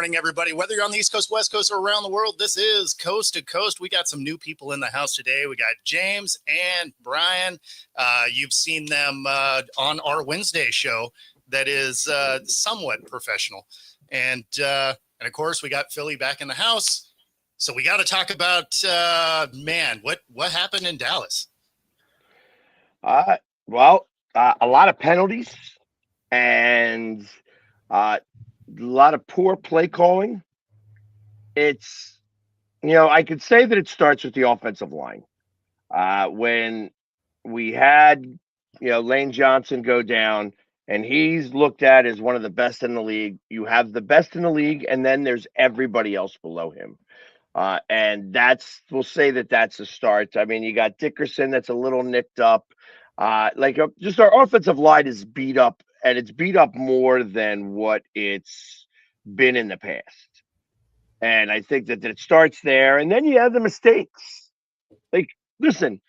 morning, everybody. Whether you're on the East Coast, West Coast, or around the world, this is Coast to Coast. We got some new people in the house today. We got James and Brian. You've seen them on our Wednesday show that is somewhat professional. And of course, we got Philly back in the house. So we got to talk about, what happened in Dallas? A lot of penalties and a lot of poor play calling. It's, I could say that it starts with the offensive line. When we had, Lane Johnson go down, and he's looked at as one of the best in the league. You have the best in the league, and then there's everybody else below him. And we'll say that's a start. I mean, you got Dickerson that's a little nicked up. Just our offensive line is beat up, and it's beat up more than what it's been in the past. And I think that it starts there, and then you have the mistakes. Like, listen,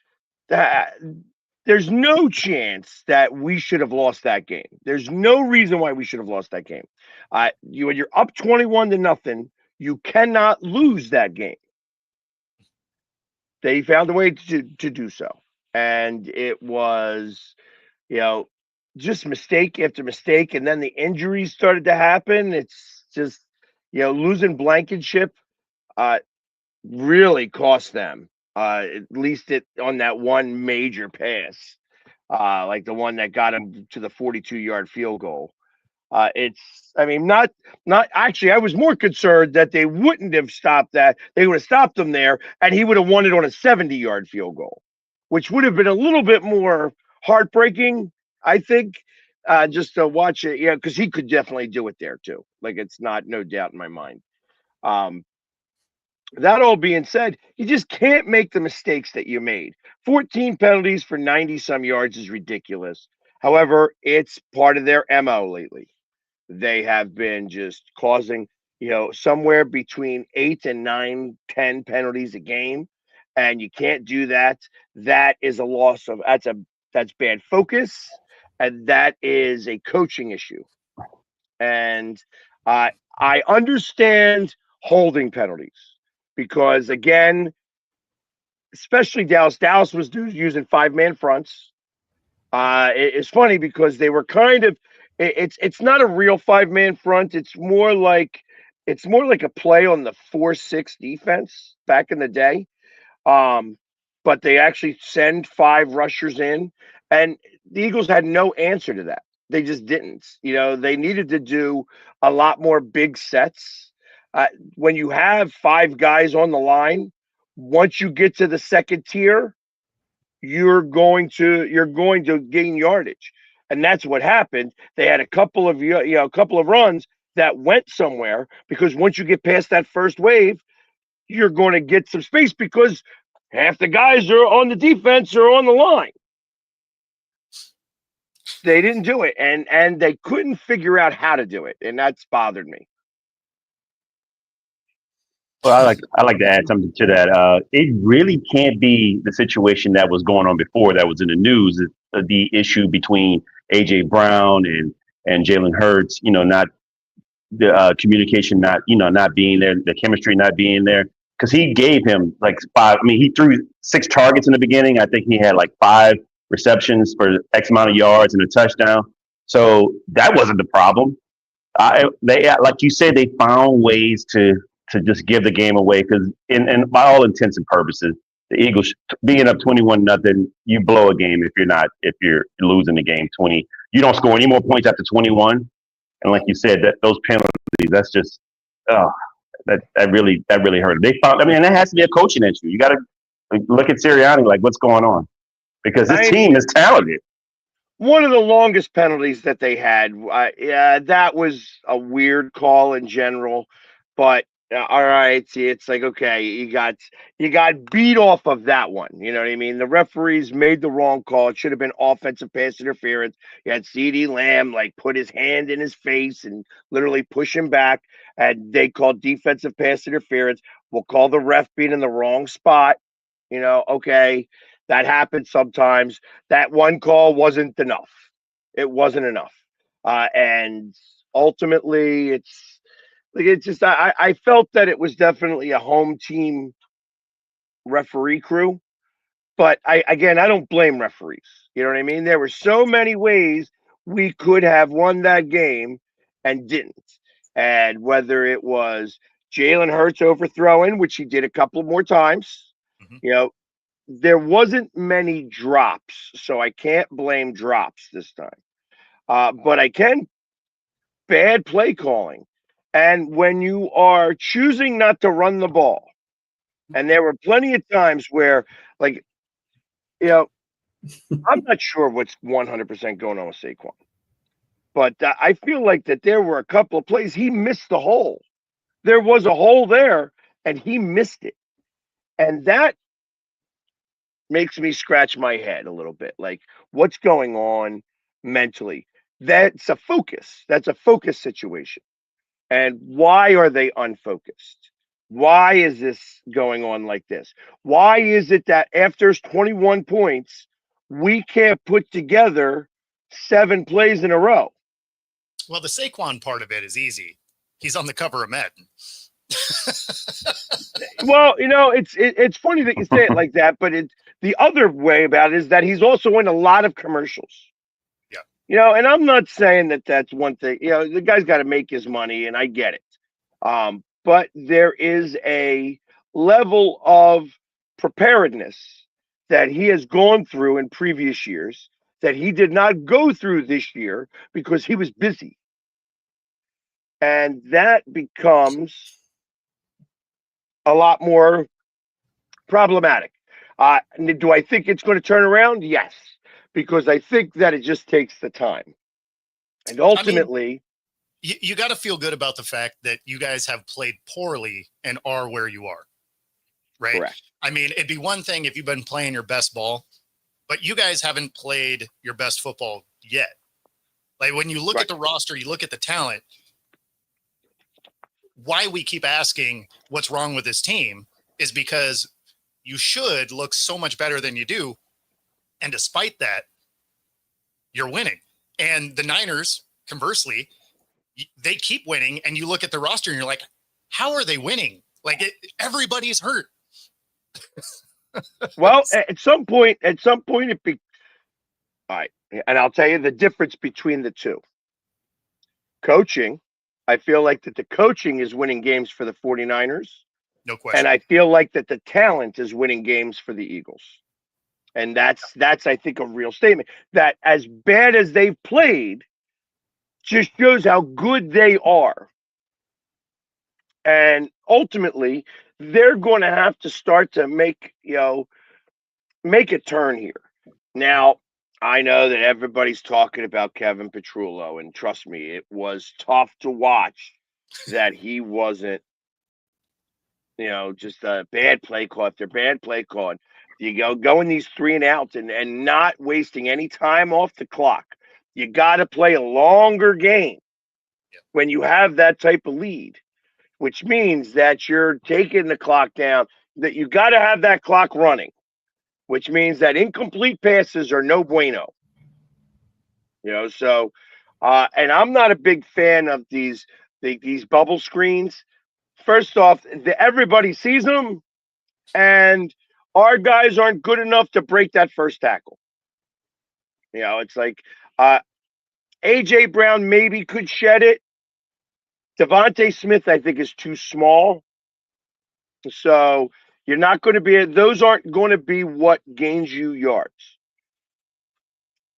there's no chance that we should have lost that game. There's no reason why we should have lost that game. When you're up 21-0, you cannot lose that game. They found a way to do so. And it was, just mistake after mistake. And then the injuries started to happen. It's just, losing Blankenship really cost them. At least on that one major pass, like the one that got him to the 42-yard field goal. Not actually. I was more concerned that they wouldn't have stopped that. They would have stopped him there, and he would have won it on a 70-yard field goal, which would have been a little bit more heartbreaking, I think, just to watch it. Yeah, because he could definitely do it there too. Like, it's no doubt in my mind. That all being said, you just can't make the mistakes that you made. 14 penalties for 90-some yards is ridiculous. However, it's part of their MO lately. They have been just causing, somewhere between 8 and 9, 10 penalties a game, and you can't do that. That is a loss of that's bad focus, and that is a coaching issue. And I understand holding penalties because, again, especially Dallas was using 5-man fronts. It's funny because they were kind of. It's not a real 5-man front. It's more like a play on the 4-6 defense back in the day. But they actually send 5 rushers in, and the Eagles had no answer to that. They just didn't. They needed to do a lot more big sets. When you have 5 guys on the line, once you get to the second tier, you're going to gain yardage. And that's what happened. They had a couple of runs that went somewhere because once you get past that first wave, you're going to get some space because half the guys are on the defense or on the line. They didn't do it, and they couldn't figure out how to do it, and that's bothered me. Well, I like to add something to that. It really can't be the situation that was going on before that was in the news. The issue between AJ Brown and Jalen Hurts, not the communication, not being there, the chemistry not being there. Because he gave him like 5. I mean, he threw 6 targets in the beginning. I think he had like 5 receptions for X amount of yards and a touchdown. So that wasn't the problem. They, like you said, they found ways to just give the game away because, and by all intents and purposes, the Eagles being up 21-0, you blow a game if you're losing the game 20. You don't score any more points after 21, and like you said, that those penalties, that's just that really hurt. They found. I mean, and that has to be a coaching issue. You got to look at Sirianni like what's going on because this team is talented. One of the longest penalties that they had, that was a weird call in general, but. All right, see, it's like, okay, you got beat off of that one. You know what I mean? The referees made the wrong call. It should have been offensive pass interference. You had CeeDee Lamb put his hand in his face and literally push him back, and they called defensive pass interference. We'll call the ref being in the wrong spot. Okay, that happens sometimes. That one call wasn't enough. It wasn't enough, and ultimately, it's. Like it's just I felt that it was definitely a home team referee crew. But I don't blame referees. You know what I mean? There were so many ways we could have won that game and didn't. And whether it was Jalen Hurts overthrowing, which he did a couple more times, Mhm. you know, there wasn't many drops, so I can't blame drops this time. But I can bad play calling. And when you are choosing not to run the ball, and there were plenty of times where, like, you know, I'm not sure what's 100% going on with Saquon, but I feel like that there were a couple of plays he missed the hole. There was a hole there, and he missed it, and that makes me scratch my head a little bit. Like, what's going on mentally? That's a focus. That's a focus situation. And why are they unfocused? Why is this going on like this? Why is it that after 21 points, we can't put together 7 plays in a row? Well, the Saquon part of it is easy. He's on the cover of Madden. Well, it's funny that you say it like that, but the other way about it is that he's also in a lot of commercials. Yeah. And I'm not saying that that's one thing. The guy's got to make his money, and I get it. But there is a level of preparedness that he has gone through in previous years that he did not go through this year because he was busy. And that becomes a lot more problematic. Do I think it's going to turn around? Yes, because I think that it just takes the time. And ultimately, you got to feel good about the fact that you guys have played poorly and are where you are. Right. Correct. I mean, it'd be one thing if you've been playing your best ball, but you guys haven't played your best football yet. Like when you look at the roster, you look at the talent, why we keep asking what's wrong with this team is because you should look so much better than you do. And despite that, you're winning. And the Niners, conversely, they keep winning. And you look at the roster and you're like, how are they winning? Like everybody's hurt. Well, at some point, all right. And I'll tell you the difference between the two. Coaching, I feel like that the coaching is winning games for the 49ers. No question. And I feel like that the talent is winning games for the Eagles. And that's I think a real statement that as bad as they've played just shows how good they are. And ultimately, they're going to have to start to make a turn here. Now, I know that everybody's talking about Kevin Petrullo, and trust me, it was tough to watch that he wasn't, just a bad play call after bad play call. You going these 3 and outs and not wasting any time off the clock. You got to play a longer game when you have that type of lead, which means that you're taking the clock down, that you got to have that clock running, which means that incomplete passes are no bueno. So, and I'm not a big fan of these bubble screens. First off, everybody sees them, and our guys aren't good enough to break that first tackle. It's like A.J. Brown maybe could shed it. Devontae Smith, I think, is too small. So you're not going to be – those aren't going to be what gains you yards.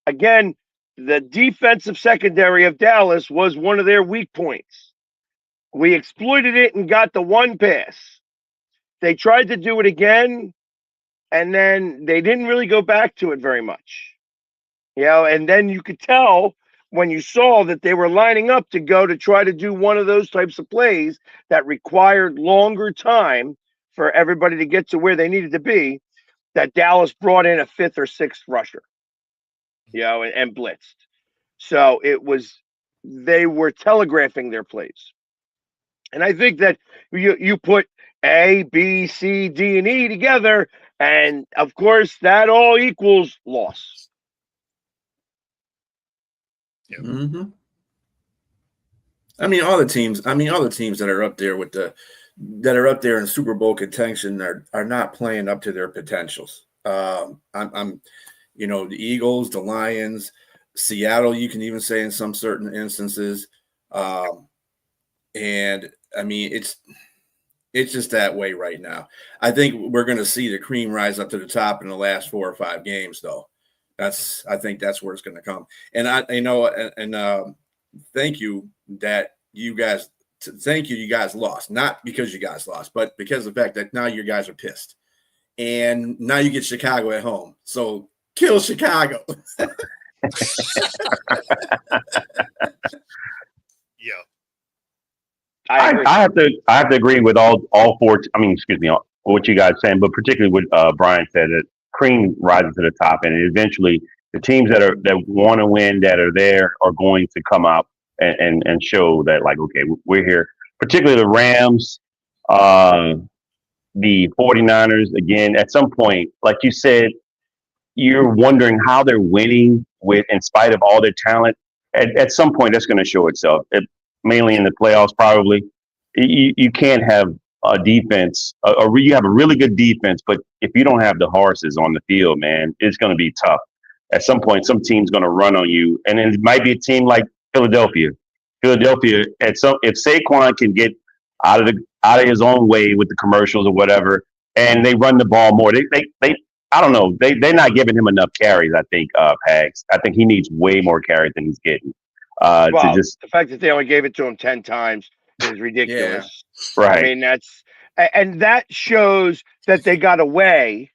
Again, the defensive secondary of Dallas was one of their weak points. We exploited it and got the one pass. They tried to do it again, and then they didn't really go back to it very much. And then you could tell when you saw that they were lining up to go to try to do one of those types of plays that required longer time for everybody to get to where they needed to be, that Dallas brought in a 5th or 6th rusher, and blitzed. So they were telegraphing their plays. And I think that you put A, B, C, D, and E together, and of course that all equals loss. Yeah. Mm-hmm. I mean, all the teams. I mean, all the teams that are up there with that are up there in Super Bowl contention are not playing up to their potentials. I'm the Eagles, the Lions, Seattle. You can even say in some certain instances, and I mean it's just that way right now. I think we're going to see the cream rise up to the top in the last 4 or 5 games, though. I think that's where it's going to come. And thank you that you guys. Thank you guys lost, not because you guys lost, but because of the fact that now you guys are pissed, and now you get Chicago at home. So kill Chicago. Yeah. I have to agree with all four. I mean, excuse me, what you guys saying, but particularly what Brian said, that cream rises to the top, and eventually the teams that want to win, that are there, are going to come out and show that, like, okay, we're here. Particularly the Rams, the 49ers. Again, at some point, like you said, you're wondering how they're winning in spite of all their talent. At some point, that's going to show itself. Mainly in the playoffs, probably. You can't have a defense, you have a really good defense, but if you don't have the horses on the field, man, it's going to be tough. At some point, some team's going to run on you, and it might be a team like Philadelphia. If Saquon can get out of his own way with the commercials or whatever, and they run the ball more, they I don't know, they're not giving him enough carries. I think Pags. I think he needs way more carries than he's getting. The fact that they only gave it to him 10 times is ridiculous. Yeah. Right. I mean, that shows that they got away.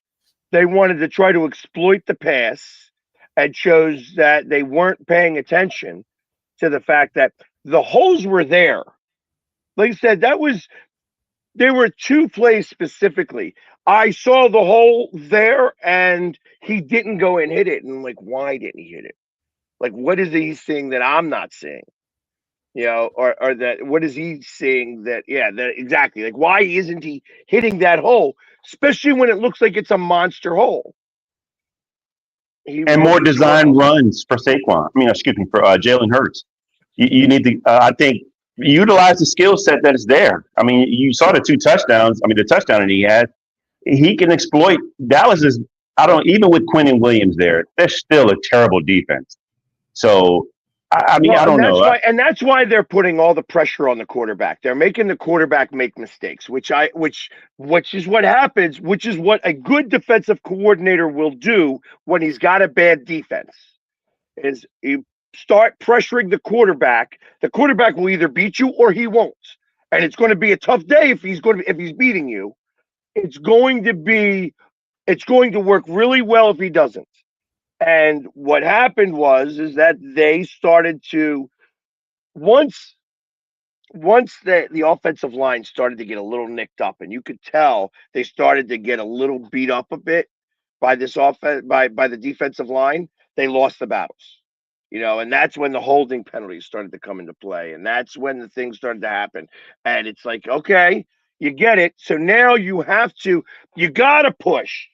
They wanted to try to exploit the pass, and shows that they weren't paying attention to the fact that the holes were there. Like I said, there were 2 plays specifically. I saw the hole there, and he didn't go and hit it. And I'm like, why didn't he hit it? Like, what is he seeing that I'm not seeing? Or that, what is he seeing that exactly. Like, why isn't he hitting that hole, especially when it looks like it's a monster hole? And more design runs for Saquon. I mean, excuse me, for Jalen Hurts. You need to, I think, utilize the skill set that is there. I mean, you saw the 2 touchdowns. I mean, the touchdown that he had, he can exploit. Dallas is, even with Quinnen Williams there, they're still a terrible defense. So, I don't know. And that's why they're putting all the pressure on the quarterback. They're making the quarterback make mistakes, which is what happens, which is what a good defensive coordinator will do when he's got a bad defense. Is you start pressuring the quarterback. The quarterback will either beat you or he won't. And it's going to be a tough day if he's beating you. It's going to work really well if he doesn't. And what happened is that they started to, once the offensive line started to get a little nicked up, and you could tell they started to get a little beat up a bit by this by the defensive line, they lost the battles. And that's when the holding penalties started to come into play, and that's when the things started to happen. And it's like, okay, you get it. So now you gotta push.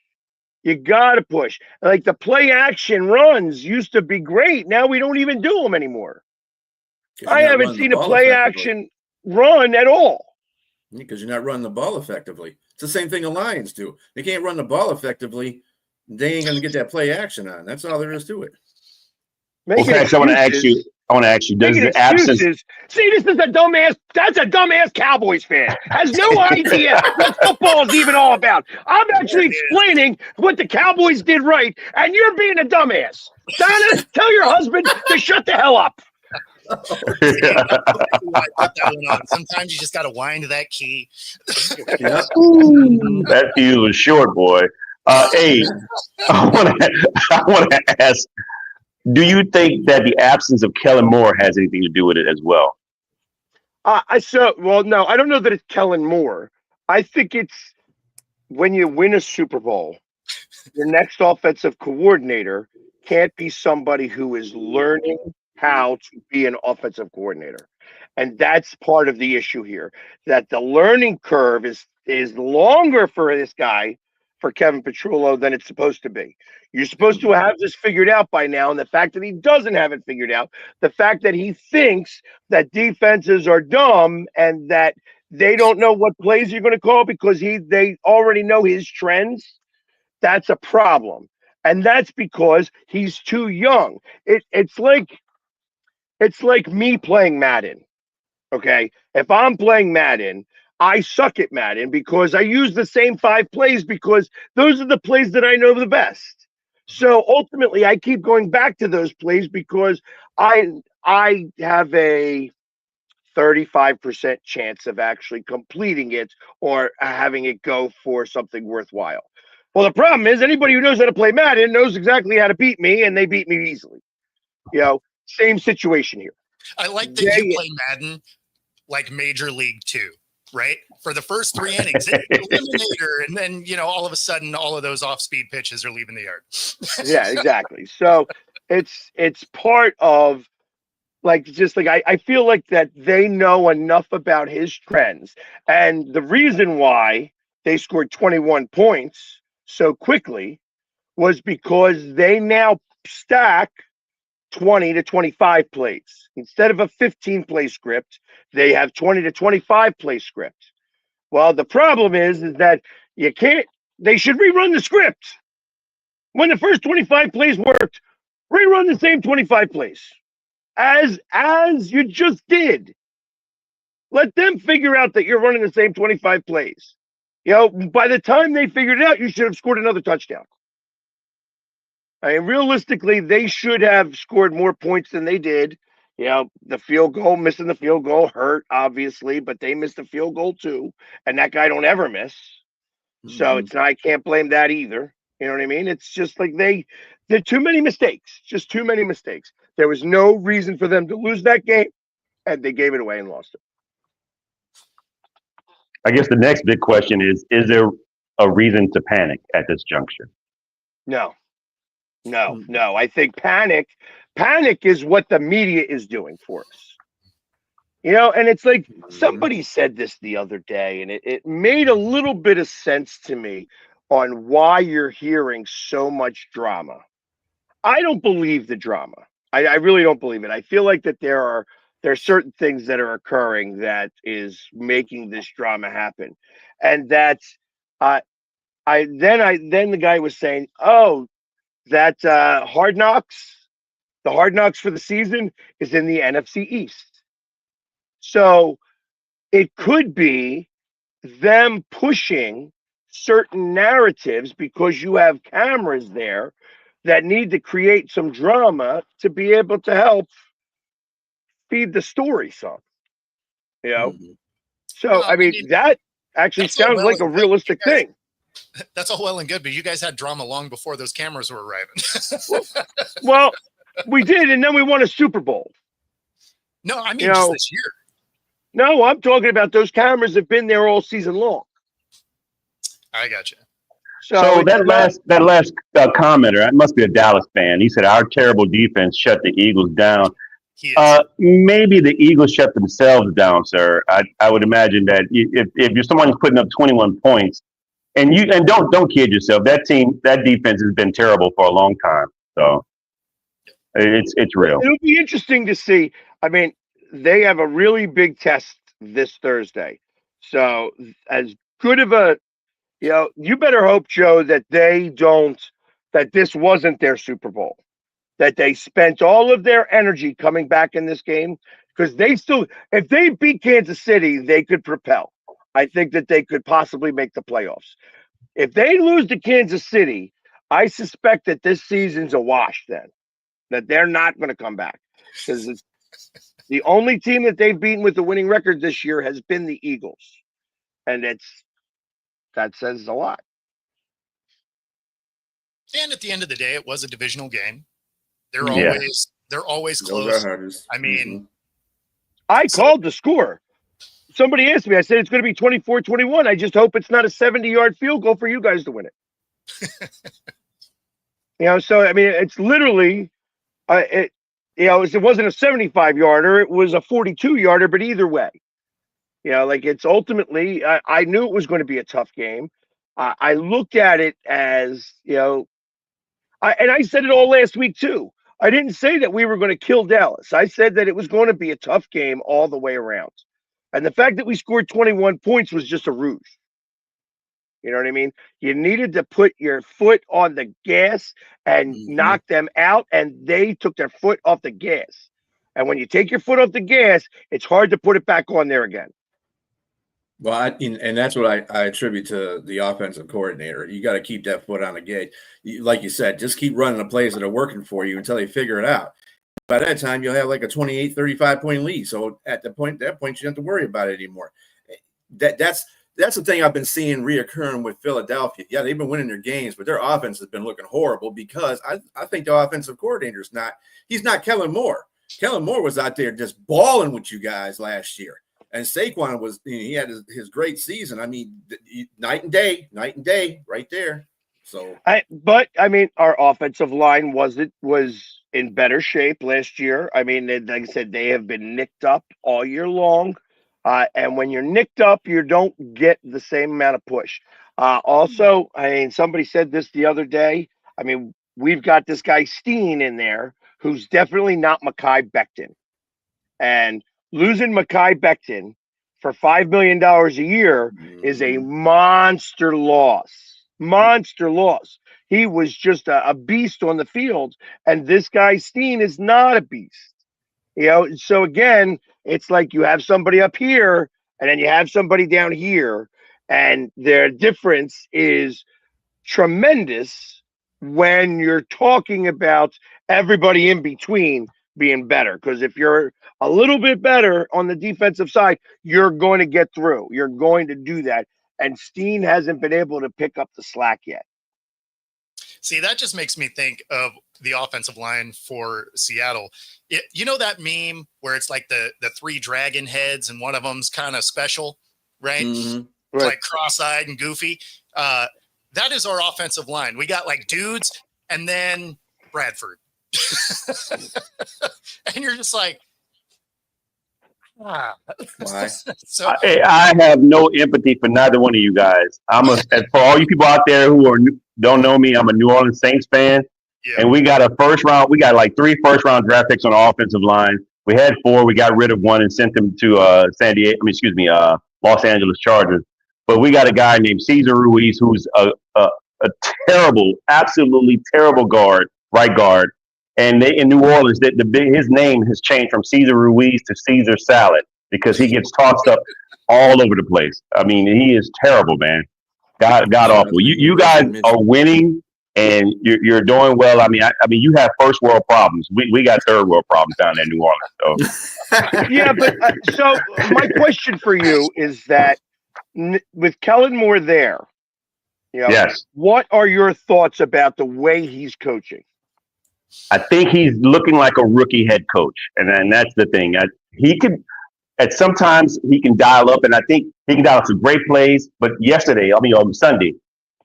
You got to push. Like, the play action runs used to be great. Now we don't even do them anymore. I haven't seen a play action run at all. Because you're not running the ball effectively. It's the same thing the Lions do. They can't run the ball effectively. They ain't going to get that play action on. That's all there is to it. Okay, so I want to ask you, does the absence... See, this is a dumbass. That's a dumbass Cowboys fan. Has no idea what football is even all about. I'm actually explaining what the Cowboys did right, and you're being a dumbass. Donna, tell your husband to shut the hell up. Sometimes you just got to wind that key. That fuse was short, boy. Hey, I want to ask, do you think that the absence of Kellen Moore has anything to do with it as well? No, I don't know that it's Kellen Moore. I think it's when you win a Super Bowl, your next offensive coordinator can't be somebody who is learning how to be an offensive coordinator. And that's part of the issue here, that the learning curve is longer for this guy for Kevin Petrullo than it's supposed to be. You're supposed to have this figured out by now, and the fact that he doesn't have it figured out, the fact that he thinks that defenses are dumb and that they don't know what plays you're going to call because they already know his trends, that's a problem. And that's because he's too young. It's like me playing Madden. Okay. If I'm playing Madden, I suck at Madden because I use the same 5 plays because those are the plays that I know the best. So ultimately, I keep going back to those plays because I have a 35% chance of actually completing it or having it go for something worthwhile. Well, the problem is anybody who knows how to play Madden knows exactly how to beat me, and they beat me easily. Same situation here. I like that you play Madden like Major League 2, right? For the first 3 innings, eliminator, and then all of a sudden, all of those off-speed pitches are leaving the yard. Yeah, exactly. So it's part of I feel like that they know enough about his trends, and the reason why they scored 21 points so quickly was because they now stack 20 to 25 plays. Instead of a 15 play script, they have 20 to 25 play script. Well, the problem is that they should rerun the script. When the first 25 plays worked, rerun the same 25 plays as you just did. Let them figure out that you're running the same 25 plays. By the time they figured it out, you should have scored another touchdown. I mean, realistically, they should have scored more points than they did. The field goal, missing the field goal hurt, obviously, but they missed the field goal too. And that guy don't ever miss. So I can't blame that either. You know what I mean? It's just like they're too many mistakes, just too many mistakes. There was no reason for them to lose that game, and they gave it away and lost it. I guess the next big question is there a reason to panic at this juncture? No. I think panic is what the media is doing for us. And it's like somebody said this the other day, and it made a little bit of sense to me on why you're hearing so much drama. I don't believe the drama. I really don't believe it. I feel like that there are certain things that are occurring that is making this drama happen. And that's then the guy was saying, oh, that the Hard Knocks for the season is in the NFC East. So it could be them pushing certain narratives because you have cameras there that need to create some drama to be able to help feed the story some. So I mean that actually sounds like a realistic thing. That's all well and good, but you guys had drama long before those cameras were arriving. well, we did, and then we won a Super Bowl. No, I mean just this year. No, I'm talking about those cameras have been there all season long. I got you. So that last commenter, it must be a Dallas fan. He said our terrible defense shut the Eagles down. Maybe the Eagles shut themselves down, sir. I would imagine that if you're someone who's putting up 21 points, and don't kid yourself, that defense has been terrible for a long time. So it's real. It'll be interesting to see. I mean, they have a really big test this Thursday. So as good of a you better hope, Joe, that this wasn't their Super Bowl, that they spent all of their energy coming back in this game because if they beat Kansas City, they could propel. I think that they could possibly make the playoffs. If they lose to Kansas City, I suspect that this season's a wash then, that they're not going to come back because the only team that they've beaten with the winning record this year has been the Eagles. And that says a lot. And at the end of the day, it was a divisional game. They're always close. I mean, I called the score. Somebody asked me, I said it's going to be 24-21. I just hope it's not a 70-yard field goal for you guys to win it. So I mean, it's literally it wasn't a 75-yarder, it was a 42-yarder, but either way. It's ultimately, I knew it was going to be a tough game. I looked at it as, I said it all last week too. I didn't say that we were going to kill Dallas. I said that it was going to be a tough game all the way around. And the fact that we scored 21 points was just a ruse. You know what I mean? You needed to put your foot on the gas and knock them out, and they took their foot off the gas. And when you take your foot off the gas, it's hard to put it back on there again. Well, and that's what I attribute to the offensive coordinator. You got to keep that foot on the gate. Like you said, just keep running the plays that are working for you until you figure it out. By that time, you'll have like a 28, 35-point lead. So at that point, you don't have to worry about it anymore. That's the thing I've been seeing reoccurring with Philadelphia. Yeah, they've been winning their games, but their offense has been looking horrible because I think the offensive coordinator he's not Kellen Moore. Kellen Moore was out there just balling with you guys last year. And Saquon was, he had his great season. I mean, night and day right there. So, but our offensive line was in better shape last year. I mean, like I said, they have been nicked up all year long. And when you're nicked up, you don't get the same amount of push. Also, somebody said this the other day. I mean, we've got this guy Steen in there who's definitely not Mekhi Becton. And losing Mekhi Becton for $5 million a year is a monster loss. Monster loss. He was just a beast on the field, and this guy Steen is not a beast. So again, it's like you have somebody up here, and then you have somebody down here, and their difference is tremendous when you're talking about everybody in between being better. Because if you're a little bit better on the defensive side, you're going to get through. You're going to do that. And Steen hasn't been able to pick up the slack yet. See, that just makes me think of the offensive line for Seattle. You know that meme where it's like the three dragon heads and one of them's kind of special, right? Right. Like cross-eyed and goofy. That is our offensive line. We got like dudes and then Bradford. And you're just like, why? So I have no empathy for neither one of you guys. For all you people out there who don't know me, I'm a New Orleans Saints fan, and we got like 3 first-round draft picks on the offensive line. We had 4, we got rid of 1 and sent them to Los Angeles Chargers. But we got a guy named Cesar Ruiz who's a terrible, absolutely terrible right guard. And in New Orleans, his name has changed from Cesar Ruiz to Caesar Salad because he gets tossed up all over the place. I mean, he is terrible, man. God awful. You guys are winning and you're doing well. I mean, you have first world problems. We got third world problems down there in New Orleans. So. Yeah, but so my question for you is that with Kellen Moore there, yes. What are your thoughts about the way he's coaching? I think he's looking like a rookie head coach, and that's the thing. Sometimes he can dial up, and I think he can dial up some great plays. But on Sunday,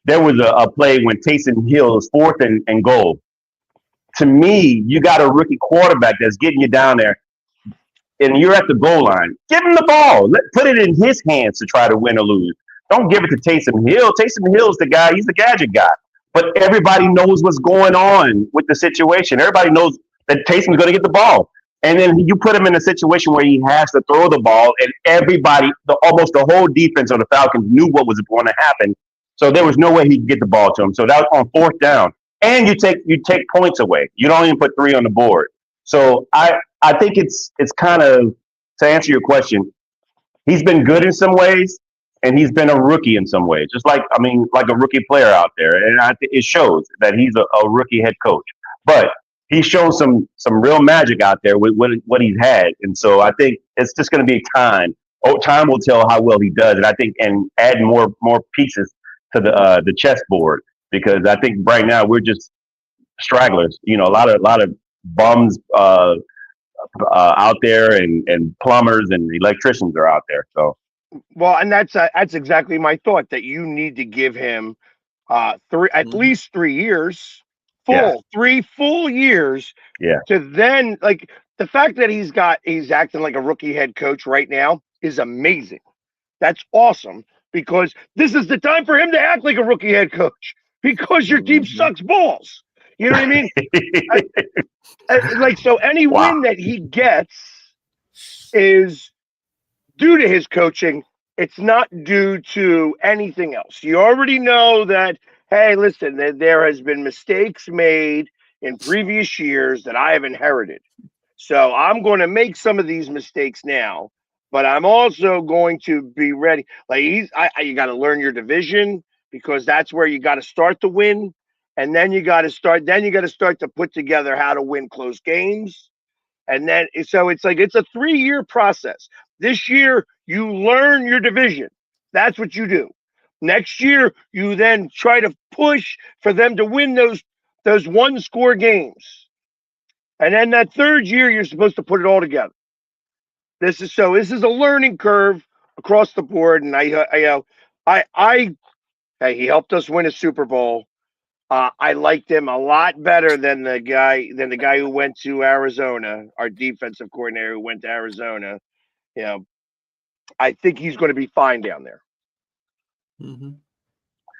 there was a play when Taysom Hill is 4th and goal. To me, you got a rookie quarterback that's getting you down there, and you're at the goal line. Give him the ball. Put it in his hands to try to win or lose. Don't give it to Taysom Hill. Taysom Hill's the guy. He's the gadget guy. But everybody knows what's going on with the situation. Everybody knows that Taysom's going to get the ball. And then you put him in a situation where he has to throw the ball, and everybody, almost the whole defense of the Falcons knew what was going to happen. So there was no way he could get the ball to him. So that was on 4th down. And you take points away. You don't even put 3 on the board. So I think it's kind of, to answer your question, he's been good in some ways. And he's been a rookie in some ways, just like a rookie player out there. And I think it shows that he's a rookie head coach. But he's shown some real magic out there with what he's had. And so I think it's just going to be time. Time will tell how well he does. And I think add more pieces to the chessboard, because I think right now we're just stragglers. A lot of bums out there, and plumbers and electricians are out there. So. Well, and that's exactly my thought, that you need to give him at least 3 years, 3 full years, to then, like, the fact that he's acting like a rookie head coach right now is amazing. That's awesome, because this is the time for him to act like a rookie head coach because your team sucks balls. You know what I mean? Like, so any Wow. win that he gets is due to his coaching. It's not due to anything else. You already know that, hey, listen, there has been mistakes made in previous years that I have inherited. So I'm going to make some of these mistakes now, but I'm also going to be ready. Like you got to learn your division because that's where you got to start to win, and then you got to start. Then you got to start to put together how to win close games, and then so it's like it's a 3-year process. This year you learn your division. That's what you do. Next year you then try to push for them to win those 1-score games. And then that 3rd year, you're supposed to put it all together. This is a learning curve across the board. And hey, he helped us win a Super Bowl. I liked him a lot better than the guy who went to Arizona, our defensive coordinator who went to Arizona. You know, I think he's going to be fine down there. Mm-hmm.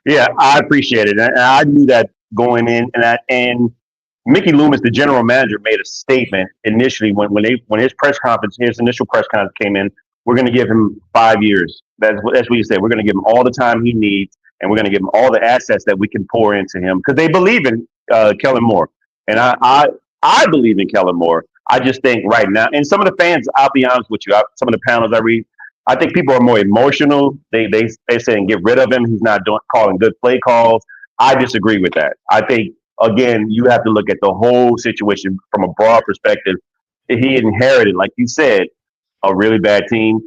Yeah, I appreciate it. And I knew that going in, and Mickey Loomis, the general manager, made a statement initially when his press conference, his initial press conference came in. We're going to give him 5 years. That's what he said. We're going to give him all the time he needs, and we're going to give him all the assets that we can pour into him because they believe in Kellen Moore, and I believe in Kellen Moore. I just think right now, and some of the fans, I'll be honest with you, some of the panels I read, I think people are more emotional. They saying get rid of him. He's not calling good play calls. I disagree with that. I think, again, you have to look at the whole situation from a broad perspective. He inherited, like you said, a really bad team,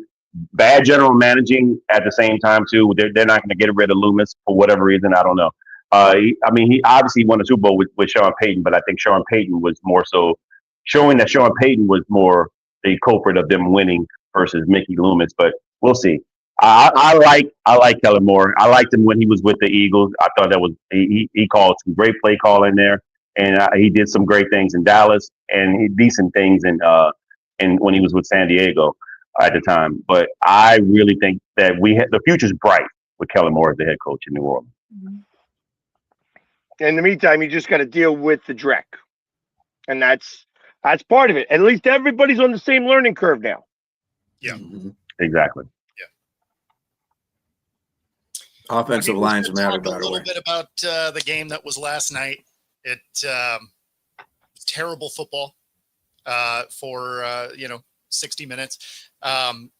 bad general managing at the same time too. They're not going to get rid of Loomis for whatever reason. I don't know. He obviously won a Super Bowl with Sean Payton, but I think Sean Payton was more so showing that Sean Payton was more the culprit of them winning versus Mickey Loomis. But we'll see. I like Kellen Moore. I liked him when he was with the Eagles. I thought that was he called some great play call in there, and he did some great things in Dallas and decent things in when he was with San Diego at the time. But I really think that the future's bright with Kellen Moore as the head coach in New Orleans. In the meantime, you just got to deal with the dreck, and that's part of it. At least everybody's on the same learning curve now. Yeah, Mm-hmm. Exactly. Offensive lines matter, talk by a the little way. bit about the game that was last night. It terrible football for 60 minutes. 5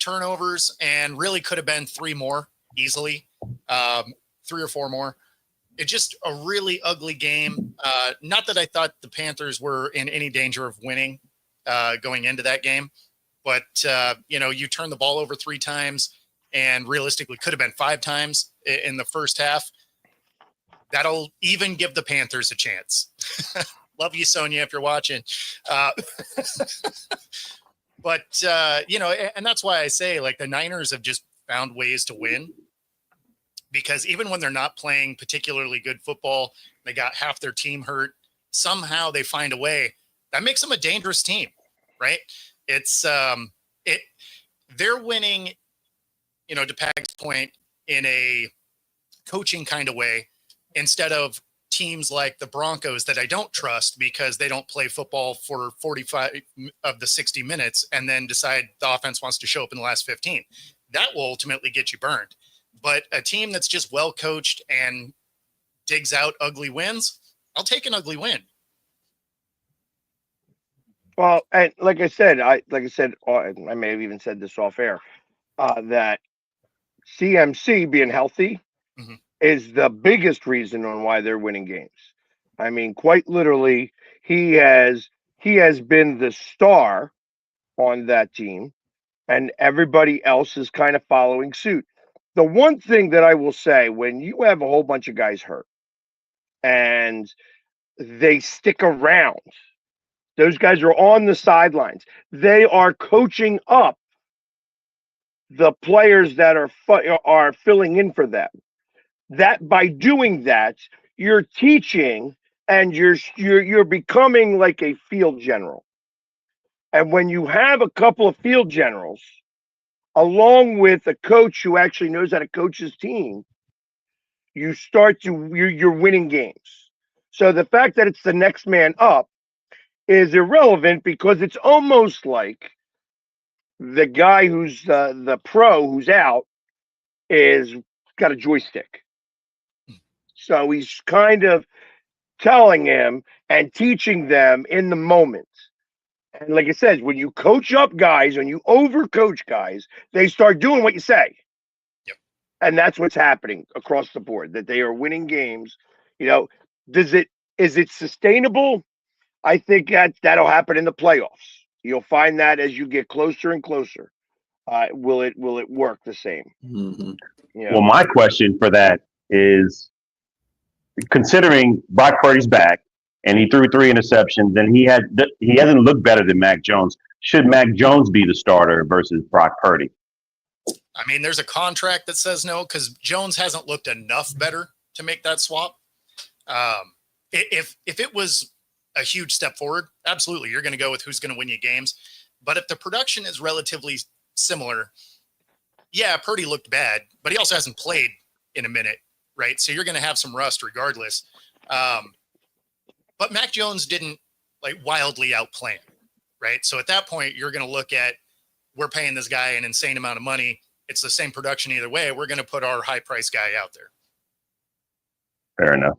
turnovers and really could have been 3 more easily, 3 or 4 more. It's just a really ugly game. Not that I thought the Panthers were in any danger of winning going into that game, but you turn the ball over 3 times. And realistically could have been 5 times in the first half. That'll even give the Panthers a chance. Love you, Sonia, if you're watching. But and that's why I say, like, the Niners have just found ways to win. Because even when they're not playing particularly good football, they got half their team hurt, somehow they find a way. That makes them a dangerous team, right? It's they're winning, to Pag's point, in a coaching kind of way, instead of teams like the Broncos that I don't trust because they don't play football for 45 of the 60 minutes and then decide the offense wants to show up in the last 15. That will ultimately get you burned. But a team that's just well coached and digs out ugly wins, I'll take an ugly win. Well, and like I said, I may have even said this off air, that CMC being healthy is the biggest reason on why they're winning games. I mean, quite literally, he has been the star on that team, and everybody else is kind of following suit. The one thing that I will say, when you have a whole bunch of guys hurt and they stick around, those guys are on the sidelines. They are coaching up the players that are filling in for them. That by doing that, you're teaching and you're becoming like a field general. And when you have a couple of field generals along with a coach who actually knows how to coach his team, you're winning games. So the fact that it's the next man up is irrelevant because it's almost like the guy who's the pro who's out is got a joystick. So he's kind of telling him and teaching them in the moment. And like I said, when you coach up guys, when you overcoach guys, they start doing what you say. Yep. And that's what's happening across the board, that they are winning games. You know, is it sustainable? I think that'll happen in the playoffs. You'll find that as you get closer and closer. Will it work the same? Mm-hmm. You know? Well, my question for that is, considering Brock Purdy's back and he threw 3 interceptions, and he hasn't looked better than Mac Jones. Should Mac Jones be the starter versus Brock Purdy? I mean, there's a contract that says no because Jones hasn't looked enough better to make that swap. If it was a huge step forward, absolutely, you're going to go with who's going to win you games. But if the production is relatively similar, yeah, Purdy looked bad, but he also hasn't played in a minute, right? So you're going to have some rust regardless. But Mac Jones didn't like wildly outplay him, right? So at that point, you're going to look at, we're paying this guy an insane amount of money. It's the same production either way. We're going to put our high price guy out there. Fair enough.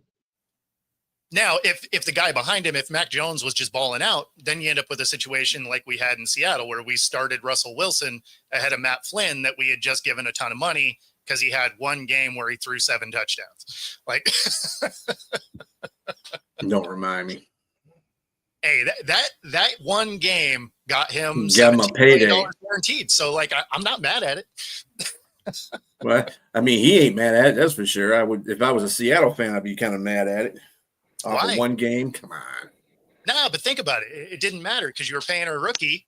Now, if the guy behind him, if Mac Jones was just balling out, then you end up with a situation like we had in Seattle where we started Russell Wilson ahead of Matt Flynn that we had just given a ton of money because he had one game where he threw 7 touchdowns. Like, Don't remind me. hey, that one game got him a payday guaranteed. So, like, I'm not mad at it. Well, I mean, he ain't mad at it. That's for sure. I would, if I was a Seattle fan, I'd be kind of mad at it. Off of one game, come on. Nah, but think about it. It didn't matter because you were paying a rookie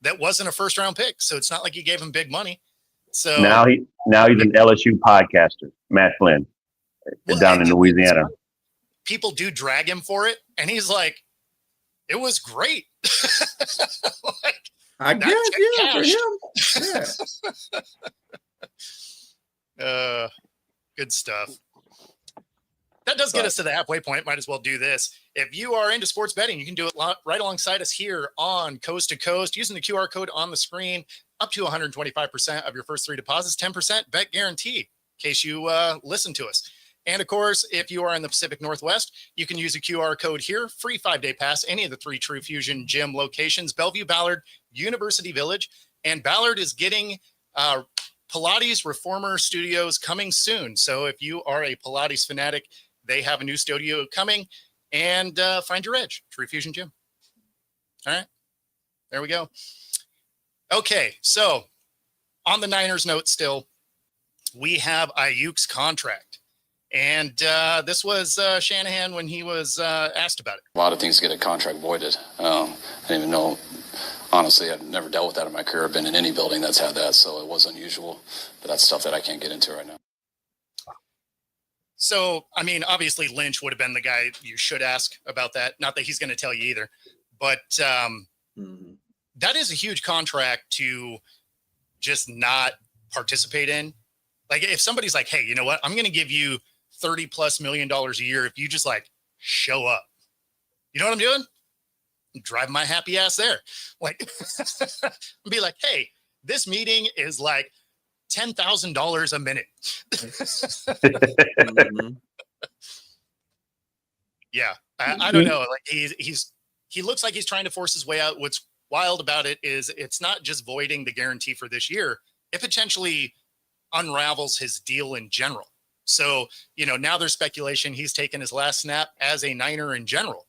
that wasn't a first round pick. So it's not like you gave him big money. So now he's an LSU podcaster, Matt Flynn, down in Louisiana. People do drag him for it, and he's like, "It was great." Like, I guess, yeah, for him. Yeah. Good stuff. That does get us to the halfway point. Might as well do this. If you are into sports betting, you can do it right alongside us here on Coast to Coast using the QR code on the screen. Up to 125% of your first 3 deposits, 10% bet guarantee, in case you listen to us. And of course, if you are in the Pacific Northwest, you can use a QR code here. Free 5-day pass, any of the 3 True Fusion gym locations, Bellevue, Ballard, University Village. And Ballard is getting Pilates Reformer Studios coming soon. So if you are a Pilates fanatic, they have a new studio coming, and find your edge, True Fusion Gym. All right, there we go. Okay, so on the Niners note still, we have Ayuk's contract. And this was Shanahan when he was asked about it. A lot of things get a contract voided. I didn't even know. Honestly, I've never dealt with that in my career. I've been in any building that's had that, so it was unusual. But that's stuff that I can't get into right now. So, I mean, obviously Lynch would have been the guy you should ask about that. Not that he's going to tell you either. But that is a huge contract to just not participate in. Like, if somebody's like, hey, you know what? I'm going to give you $30+ million a year if you just, like, show up. You know what I'm doing? I'm driving my happy ass there. Like, be like, hey, this meeting is like $10,000 a minute. Yeah, I don't know. Like, he looks like he's trying to force his way out. What's wild about it is it's not just voiding the guarantee for this year. It potentially unravels his deal in general. So, you know, now there's speculation he's taken his last snap as a Niner in general,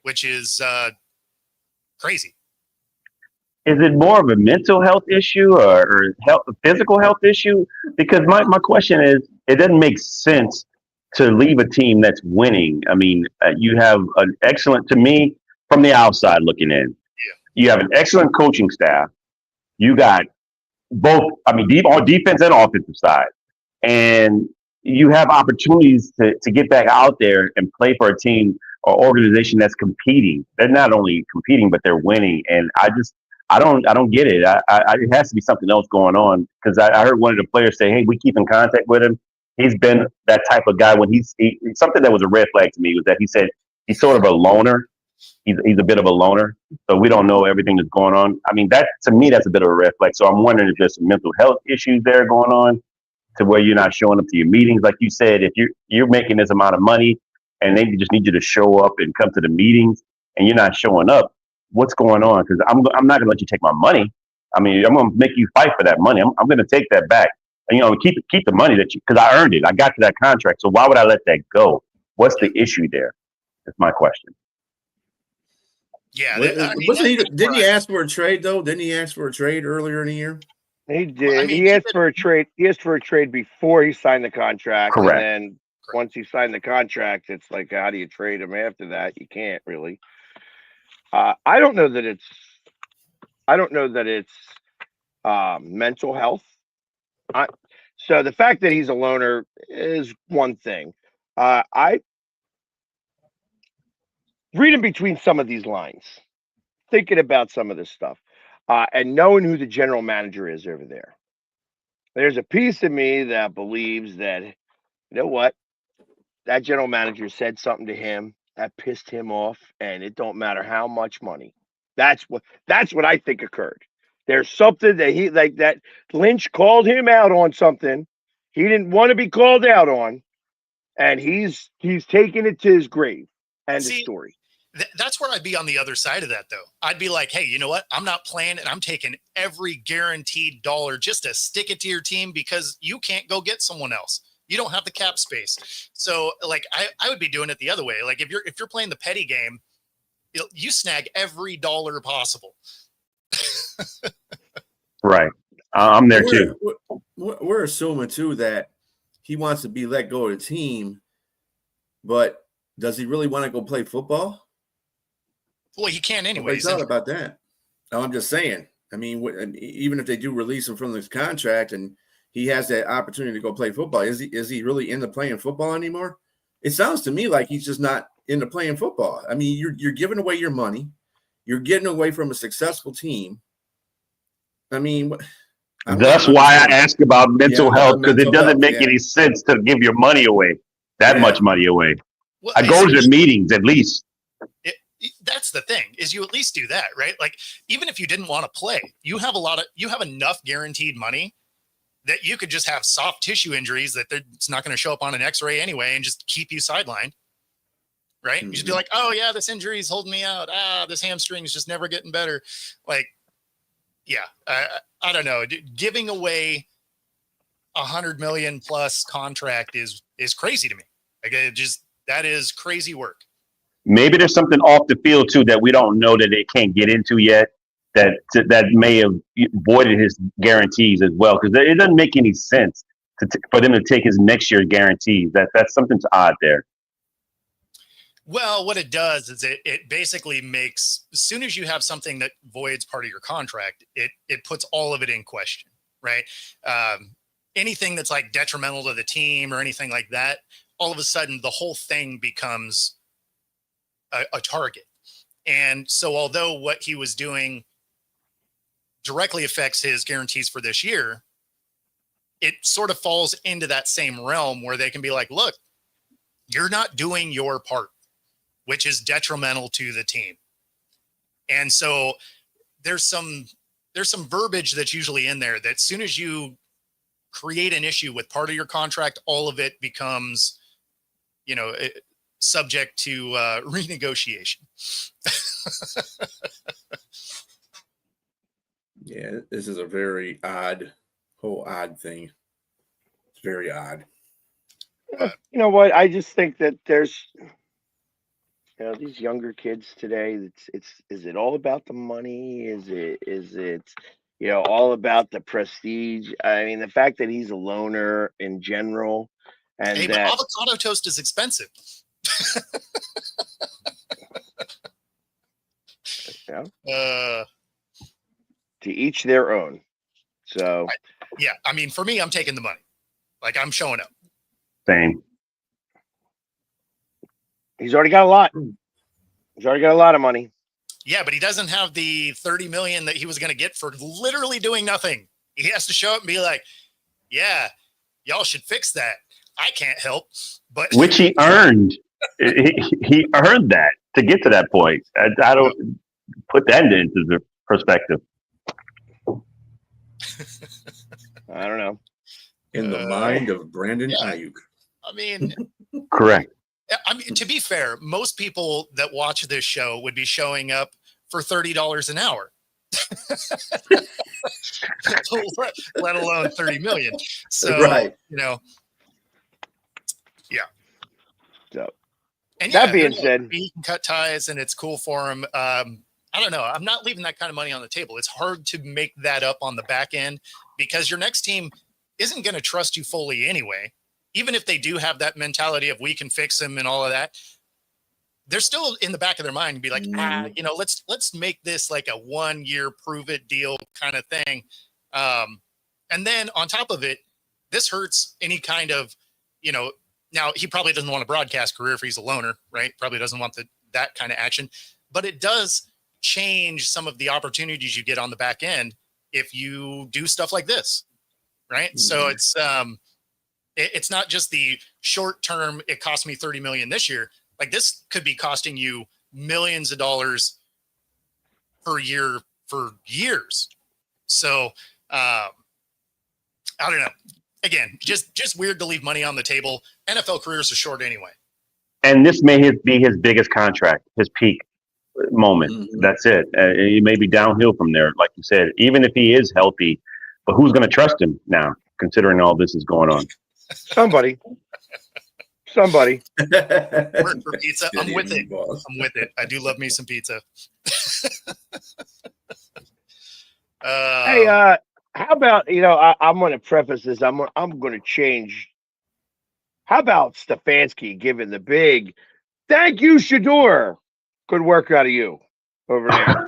which is crazy. Is it more of a mental health issue or physical health issue? Because my question is, it doesn't make sense to leave a team that's winning. I mean, you have an excellent, to me, from the outside looking in, you have an excellent coaching staff. You got both, I mean, on defense and offensive side. And you have opportunities to get back out there and play for a team or organization that's competing. They're not only competing, but they're winning. And I don't get it. It has to be something else going on because I heard one of the players say, "Hey, we keep in contact with him. He's been that type of guy." When something that was a red flag to me was that he said he's sort of a loner. He's a bit of a loner, so we don't know everything that's going on. I mean, that to me, that's a bit of a red flag. So I'm wondering if there's some mental health issues there going on to where you're not showing up to your meetings, like you said. If you're making this amount of money and they just need you to show up and come to the meetings, and you're not showing up, what's going on? Because I'm not gonna let you take my money. I mean, I'm gonna make you fight for that money. I'm gonna take that back. And, keep the money because I earned it. I got to that contract. So why would I let that go? What's the issue there? That's my question. Yeah, didn't he ask for a trade though? Didn't he ask for a trade earlier in the year? He did. He asked for a trade. He asked for a trade before he signed the contract. Correct. And then once he signed the contract, it's like, how do you trade him after that? You can't really. I don't know that it's mental health. So the fact that he's a loner is one thing. I reading between some of these lines, thinking about some of this stuff, and knowing who the general manager is over there. There's a piece of me that believes that, you know what, that general manager said something to him that pissed him off, and it don't matter how much money. That's what I think occurred. There's something that that Lynch called him out on something he didn't want to be called out on, and he's taking it to his grave. End of story. That's where I'd be on the other side of that, though. I'd be like, hey, you know what? I'm not playing, and I'm taking every guaranteed dollar just to stick it to your team because you can't go get someone else. You don't have the cap space. So, like, I would be doing it the other way. Like, if you're playing the petty game, you snag every dollar possible. Right. I'm there too. We're assuming too that he wants to be let go of the team, but does he really want to go play football? Well, he can't anyway. What thought about that? No, I'm just saying. I mean, even if they do release him from this contract and he has that opportunity to go play football, is he really into playing football anymore? It sounds to me like he's just not into playing football. I mean, you're giving away your money, you're getting away from a successful team. I mean, that's why I ask about mental health, because it doesn't make any sense to give your money away, much money away. Well, I go to the meetings at least. That's the thing, is you at least do that, right? Like, even if you didn't want to play, you have enough guaranteed money that you could just have soft tissue injuries that it's not going to show up on an x-ray anyway and just keep you sidelined, right? You just be like, oh yeah, this injury is holding me out. This hamstring is just never getting better. Like, yeah, I don't know. Giving away $100 million plus contract is crazy to me. Like, that is crazy work. Maybe there's something off the field too that we don't know that they can't get into yet. That may have voided his guarantees as well, because it doesn't make any sense for them to take his next year's guarantees. That's something's odd there. Well, what it does is it basically makes, as soon as you have something that voids part of your contract, it puts all of it in question, right? Anything that's like detrimental to the team or anything like that, all of a sudden the whole thing becomes a target. And so although what he was doing directly affects his guarantees for this year, it sort of falls into that same realm where they can be like, look, you're not doing your part, which is detrimental to the team. And so there's some verbiage that's usually in there that as soon as you create an issue with part of your contract, all of it becomes, subject to renegotiation. Yeah, this is a very odd thing. It's very odd. You know what? I just think that there's, these younger kids today. Is it all about the money? Is it all about the prestige? I mean, the fact that he's a loner in general, and but avocado toast is expensive. Yeah. To each their own. So I mean, for me, I'm taking the money. Like, I'm showing up. Same. He's already got a lot. He's already got a lot of money. Yeah, but he doesn't have the 30 million that he was going to get for literally doing nothing. He has to show up and be like, yeah, y'all should fix that. I can't help, but Which he earned. He earned that to get to that point. I don't put that into the perspective. I don't know. In the mind of Brandon yeah. Ayuk. I mean, Correct. to be fair, most people that watch this show would be showing up for $30 an hour. let alone 30 million. So, Right. you know, yeah. So And that being said, he can cut ties and it's cool for him. I don't know. I'm not leaving that kind of money on the table. It's hard to make that up on the back end because your next team isn't going to trust you fully anyway. Even if they do have that mentality of we can fix him and all of that, they're still in the back of their mind and be like, you know, let's make this like a 1 year prove it deal kind of thing. And then on top of it, this hurts any kind of, you know, now he probably doesn't want a broadcast career if he's a loner, right? Probably doesn't want that kind of action, but it does change some of the opportunities you get on the back end if you do stuff like this, right? So it's not just the short term, it cost me 30 million this year. Like this could be costing you millions of dollars per year for years. So I don't know. Again, just weird to leave money on the table. NFL careers are short anyway. And this may be his biggest contract, his peak moment. That's it. It may be downhill from there, like you said, even if he is healthy. But who's going to trust him now, considering all this is going on? Somebody. Work for pizza. I'm with it. I'm with it. I do love me some pizza. Hey, how about, you know, I'm going to preface this. I'm going to change. How about Stefanski giving the big thank you, Shador? Good work out of you over there.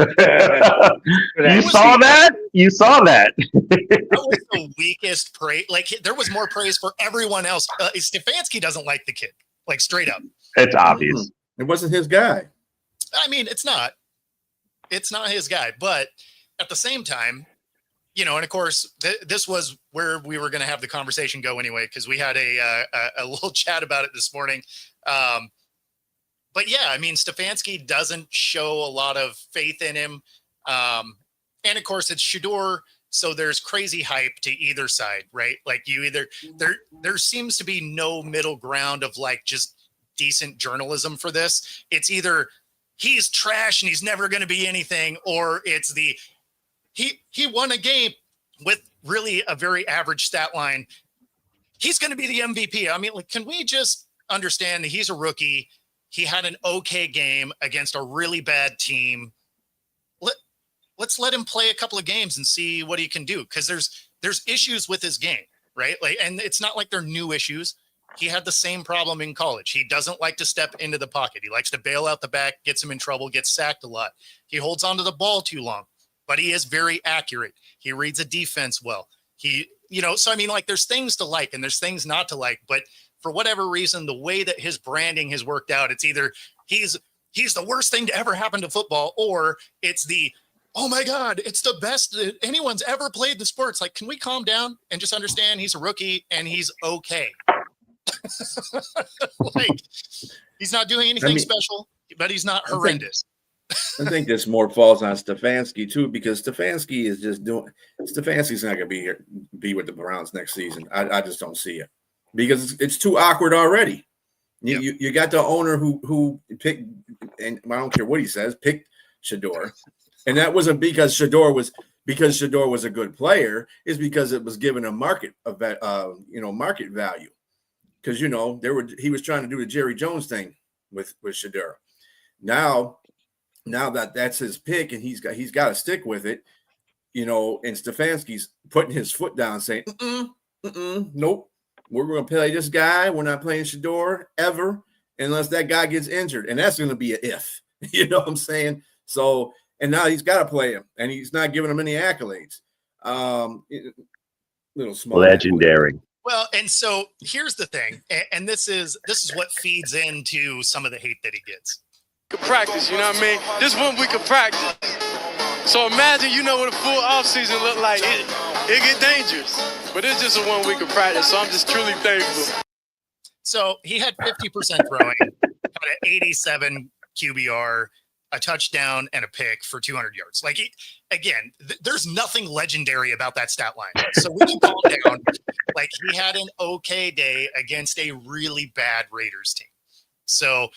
You saw that? You saw that. That was the weakest praise. Like there was more praise for everyone else. Stefanski doesn't like the kid, like straight up. It's obvious. It wasn't his guy. I mean, it's not his guy, but at the same time, you know, and of course, this was where we were going to have the conversation go anyway, because we had a little chat about it this morning. But yeah, I mean, Stefanski doesn't show a lot of faith in him. And of course, it's Shador. So there's crazy hype to either side, right? Like there seems to be no middle ground of like just decent journalism for this. It's either he's trash and he's never going to be anything, or it's he won a game with really a very average stat line. He's going to be the MVP. I mean, like, can we just understand that he's a rookie? He had an okay game against a really bad team. Let's let him play a couple of games and see what he can do. Cause there's issues with his game, right? Like, and it's not like they're new issues. He had the same problem in college. He doesn't like to step into the pocket. He likes to bail out the back, gets him in trouble, gets sacked a lot. He holds onto the ball too long, but he is very accurate. He reads a defense well. So I mean, like there's things to like and there's things not to like, but for whatever reason, the way that his branding has worked out, it's either he's the worst thing to ever happen to football, or it's oh my God, it's the best that anyone's ever played the sport. It's like, can we calm down and just understand he's a rookie and he's okay? Like he's not doing anything special, but he's not horrendous. I think this more falls on Stefanski too, because Stefanski is just Stefanski's not going to be with the Browns next season. I just don't see it because it's too awkward already. You got the owner who picked, and I don't care what he says, picked Shador, and that wasn't because Shador was a good player. It's because it was given a market value. Because he was trying to do the Jerry Jones thing with Shador. Now that's his pick, and he's got to stick with it, and Stefanski's putting his foot down, saying, nope, we're going to play this guy. We're not playing Shador ever unless that guy gets injured, and that's going to be an if. You know what I'm saying? So, and now he's got to play him, and he's not giving him any accolades. Little small legendary. Well, and so here's the thing, and this is what feeds into some of the hate that he gets. practice, you know what I mean? This 1 week of practice. So imagine, what a full offseason look like. It get dangerous. But it's just a 1 week of practice, so I'm just truly thankful. So he had 50% throwing, had an 87 QBR, a touchdown, and a pick for 200 yards. Like, there's nothing legendary about that stat line. So we can calm down. Like, he had an okay day against a really bad Raiders team. So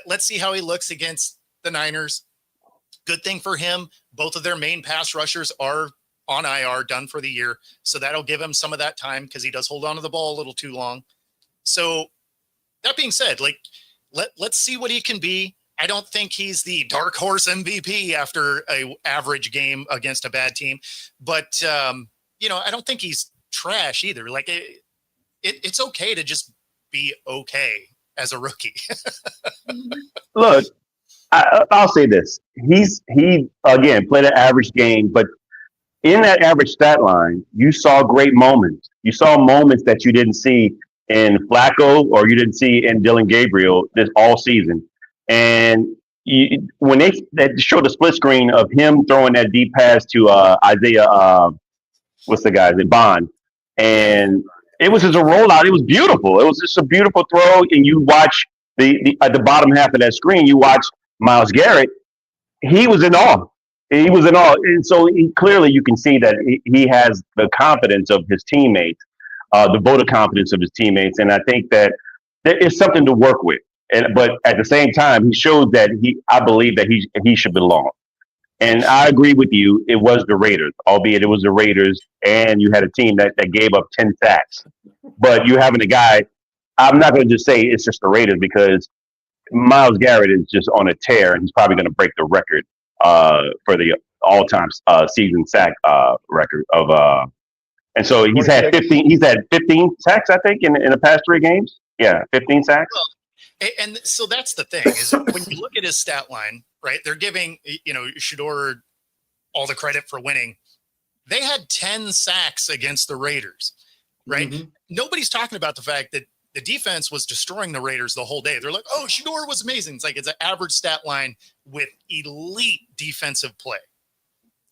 let's see how he looks against the Niners. Good thing for him. Both of their main pass rushers are on IR, done for the year. So that'll give him some of that time because he does hold on to the ball a little too long. So that being said, like, let's see what he can be. I don't think he's the dark horse MVP after a average game against a bad team, but I don't think he's trash either. Like, it's okay to just be okay as a rookie. Look, I'll say this: he again played an average game, but in that average stat line, you saw great moments. You saw moments that you didn't see in Flacco or you didn't see in Dylan Gabriel this all season. And when they showed the split screen of him throwing that deep pass to Isaiah, what's the guy's name, Bond, and it was just a rollout. It was beautiful. It was just a beautiful throw. And you watch at the bottom half of that screen, you watch Myles Garrett. He was in awe. He was in awe. And so clearly you can see that he has the confidence of his teammates, the vote of confidence of his teammates. And I think that there is something to work with. But at the same time, he showed that I believe that he should belong. And I agree with you. It was the Raiders, albeit it was the Raiders, and you had a team that gave up 10 sacks. But you having a guy, I'm not going to just say it's just the Raiders because Myles Garrett is just on a tear, and he's probably going to break the record for the all-time season sack record of. And so he's had 15. He's had 15 sacks, I think, in the past 3 games. Yeah, 15 sacks. Well, and so that's the thing is when you look at his stat line, right? They're giving Shedeur all the credit for winning. They had 10 sacks against the Raiders, right? Mm-hmm. Nobody's talking about the fact that the defense was destroying the Raiders the whole day. They're like, oh, Shedeur was amazing. It's like it's an average stat line with elite defensive play.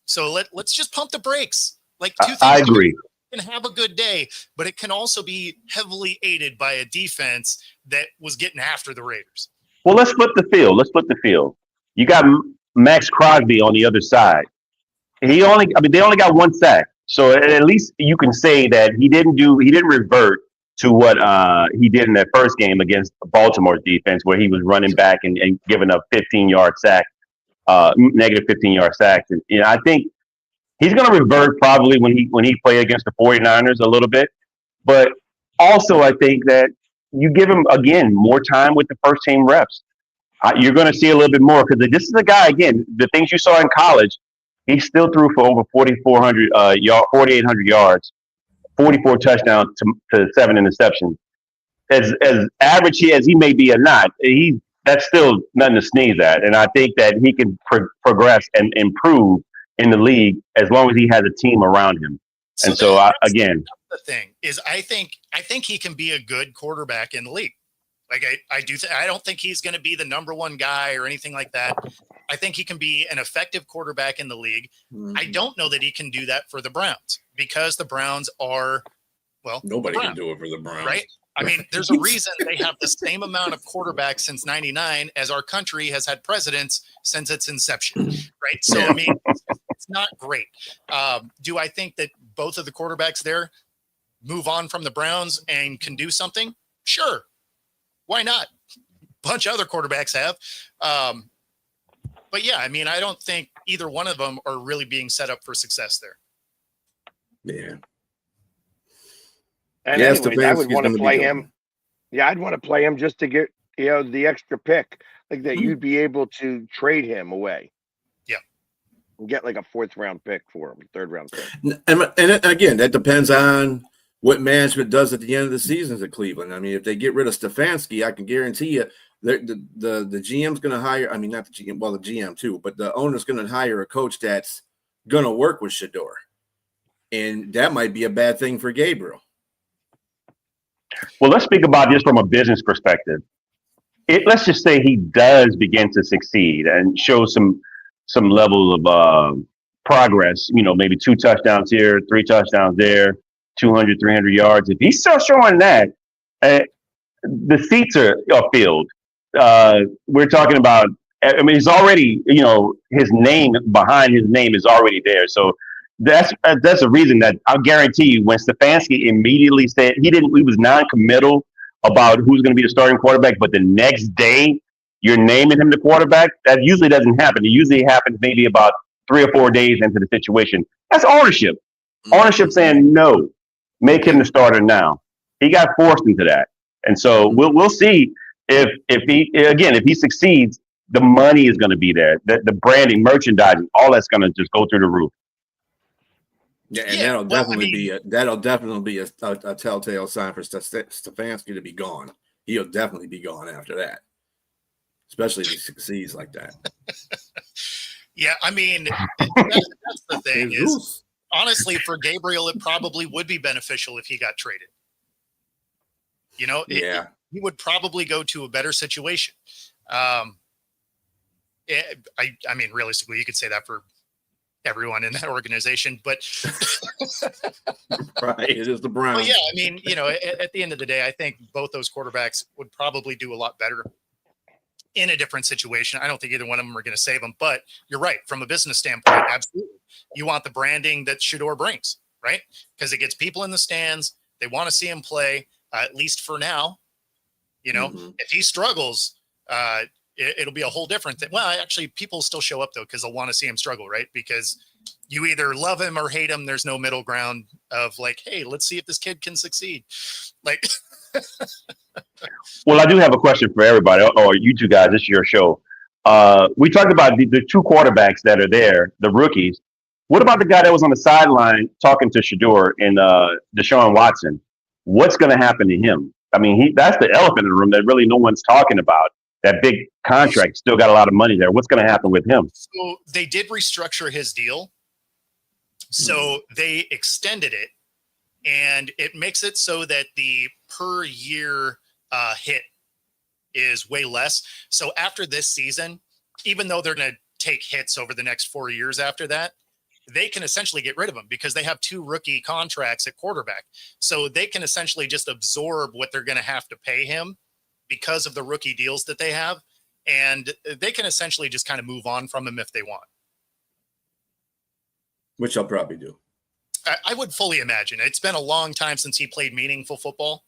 So let's just pump the brakes. Like two things. I agree. Can have a good day, but it can also be heavily aided by a defense that was getting after the Raiders. Well, let's flip the field. You got Max Crosby on the other side. They only got 1 sack. So at least you can say that he didn't revert to what he did in that first game against Baltimore's defense, where he was running back and giving up 15-yard sack, negative 15-yard sacks. And I think he's going to revert probably when he played against the 49ers a little bit. But also I think that you give him, again, more time with the first-team reps. You're going to see a little bit more because this is a guy, again, the things you saw in college, he still threw for over 4,800 yards, 44 touchdowns to 7 interceptions. As average as he may be or not, that's still nothing to sneeze at. And I think that he can progress and improve in the league as long as he has a team around him. And so the thing is, I think he can be a good quarterback in the league. Like I don't think he's going to be the number 1 guy or anything like that. I think he can be an effective quarterback in the league. Mm-hmm. I don't know that he can do that for the Browns because the Browns are, nobody can do it for the Browns, right? I mean, there's a reason they have the same amount of quarterbacks since '99 as our country has had presidents since its inception, right? So, I mean, it's not great. Do I think that both of the quarterbacks there move on from the Browns and can do something? Sure. Why not? A bunch of other quarterbacks have. But, yeah, I mean, I don't think either one of them are really being set up for success there. Yeah. And anyways, I would want to play him. Yeah, I'd want to play him just to get the extra pick, like that. You'd be able to trade him away. Yeah, and get like a 4th round pick for him, 3rd round pick. And again, that depends on what management does at the end of the seasons at Cleveland. I mean, if they get rid of Stefanski, I can guarantee you the GM's going to hire. I mean, not the GM, well, the GM too, but the owner's going to hire a coach that's going to work with Shedeur, and that might be a bad thing for Gabriel. Well, let's speak about this from a business perspective. let's just say he does begin to succeed and show some level of progress, maybe 2 touchdowns here, 3 touchdowns there, 200, 300 yards. If he's still showing that, the seats are filled. We're talking about, I mean, he's already, his name behind his name is already there. So that's a reason that I'll guarantee you when Stefanski immediately said he was non-committal about who's going to be the starting quarterback, but the next day you're naming him the quarterback, that usually doesn't happen. It usually happens maybe about 3 or 4 days into the situation. That's ownership. Ownership saying, no, make him the starter now. He got forced into that. And so we'll see if he succeeds, the money is going to be there. The branding, merchandising, all that's going to just go through the roof. Yeah, and that'll definitely be a telltale sign for Stefanski to be gone. He'll definitely be gone after that, especially if he succeeds like that. Yeah, I mean, that's the thing is, honestly, for Gabriel, it probably would be beneficial if he got traded. He would probably go to a better situation. I mean, realistically, you could say that for everyone in that organization, but right, it is the Browns. Well, yeah, I mean, at the end of the day, I think both those quarterbacks would probably do a lot better in a different situation. I don't think either one of them are going to save them, but you're right. From a business standpoint, absolutely. You want the branding that Shedeur brings, right? Because it gets people in the stands. They want to see him play, at least for now. If he struggles, it'll be a whole different thing. Well, actually, people still show up, though, because they'll want to see him struggle, right? Because you either love him or hate him. There's no middle ground of like, hey, let's see if this kid can succeed. Like, well, I do have a question for everybody, or you two guys. This is your show. We talked about the 2 quarterbacks that are there, the rookies. What about the guy that was on the sideline talking to Shedeur and Deshaun Watson? What's going to happen to him? I mean, that's the elephant in the room that really no one's talking about. That big contract, still got a lot of money there. What's going to happen with him? So they did restructure his deal. So they extended it, and it makes it so that the per year hit is way less. So after this season, even though they're going to take hits over the next 4 years after that, they can essentially get rid of him because they have 2 rookie contracts at quarterback. So they can essentially just absorb what they're going to have to pay him because of the rookie deals that they have. And they can essentially just kind of move on from him if they want. Which I'll probably do. I would fully imagine. It's been a long time since he played meaningful football,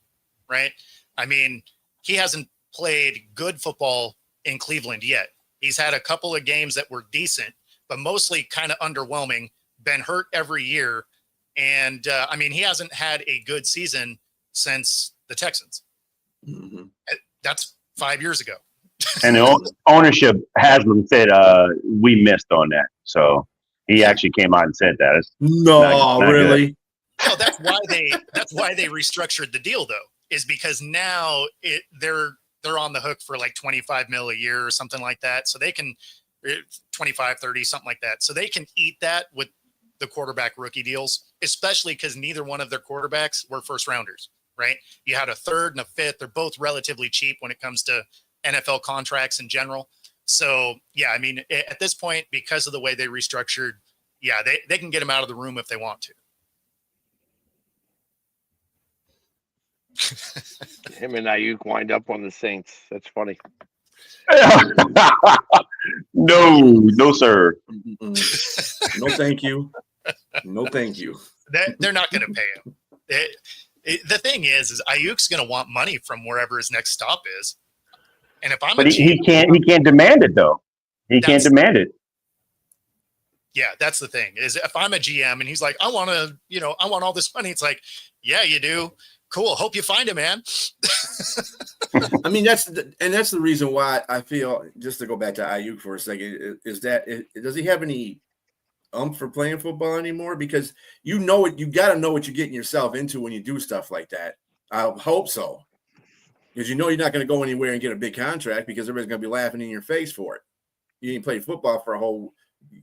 right? I mean, he hasn't played good football in Cleveland yet. He's had a couple of games that were decent, but mostly kind of underwhelming, been hurt every year. And I mean, he hasn't had a good season since the Texans. Mm-hmm. That's 5 years ago. And the ownership, Haslam said, we missed on that. So he actually came out and said that. Not really? No, that's why they restructured the deal, though, is because now they're on the hook for like $25 million a year or something like that. So they can 25, 30, something like that. So they can eat that with the quarterback rookie deals, especially because neither one of their quarterbacks were first rounders, right? You had a third and a fifth. They're both relatively cheap when it comes to NFL contracts in general. So, yeah, I mean, at this point, because of the way they restructured, yeah, they can get him out of the room if they want to. Him and Ayuk wind up on the Saints. That's funny. No, sir. No, thank you. No, thank you. They're not going to pay him. The thing is Ayuk's going to want money from wherever his next stop is. And if I'm, but he can't demand it though. He can't demand it. Yeah, that's the thing. Is if I'm a GM and he's like, I want all this money. It's like, yeah, you do. Cool. Hope you find it, man. I mean, that's the reason why I feel, just to go back to Ayuk for a second, is that does he have any for playing football anymore? Because you got to know what you're getting yourself into when you do stuff like that. I hope so. Because you're not going to go anywhere and get a big contract because everybody's going to be laughing in your face for it. You didn't play football for a whole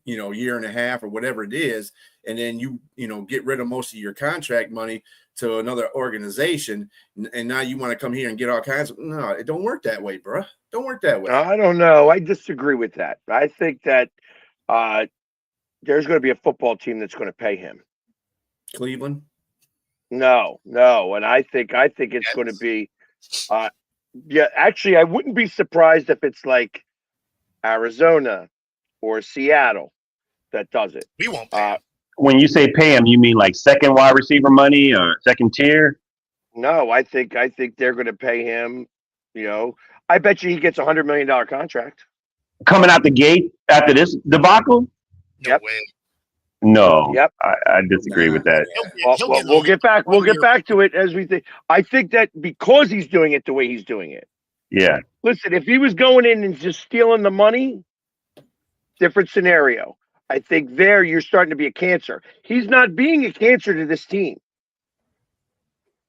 year and a half or whatever it is, and then you get rid of most of your contract money to another organization, and now you want to come here and get all kinds of. No, it don't work that way, bro. Don't work that way. I don't know. I disagree with that. I think that there's going to be a football team that's going to pay him. Cleveland? No, and I think it's going to be. Yeah, actually, I wouldn't be surprised if it's like Arizona or Seattle that does it. We won't pay him. When you say pay him, you mean like second wide receiver money or second tier? No, I think they're going to pay him. I bet you he gets $100 million contract. Coming out the gate after this debacle? No Yep. way. No. Yep. I disagree with that. We'll get back. We'll get back to it as we think. I think that because he's doing it the way he's doing it. Yeah. Listen, if he was going in and just stealing the money, different scenario. I think there you're starting to be a cancer. He's not being a cancer to this team.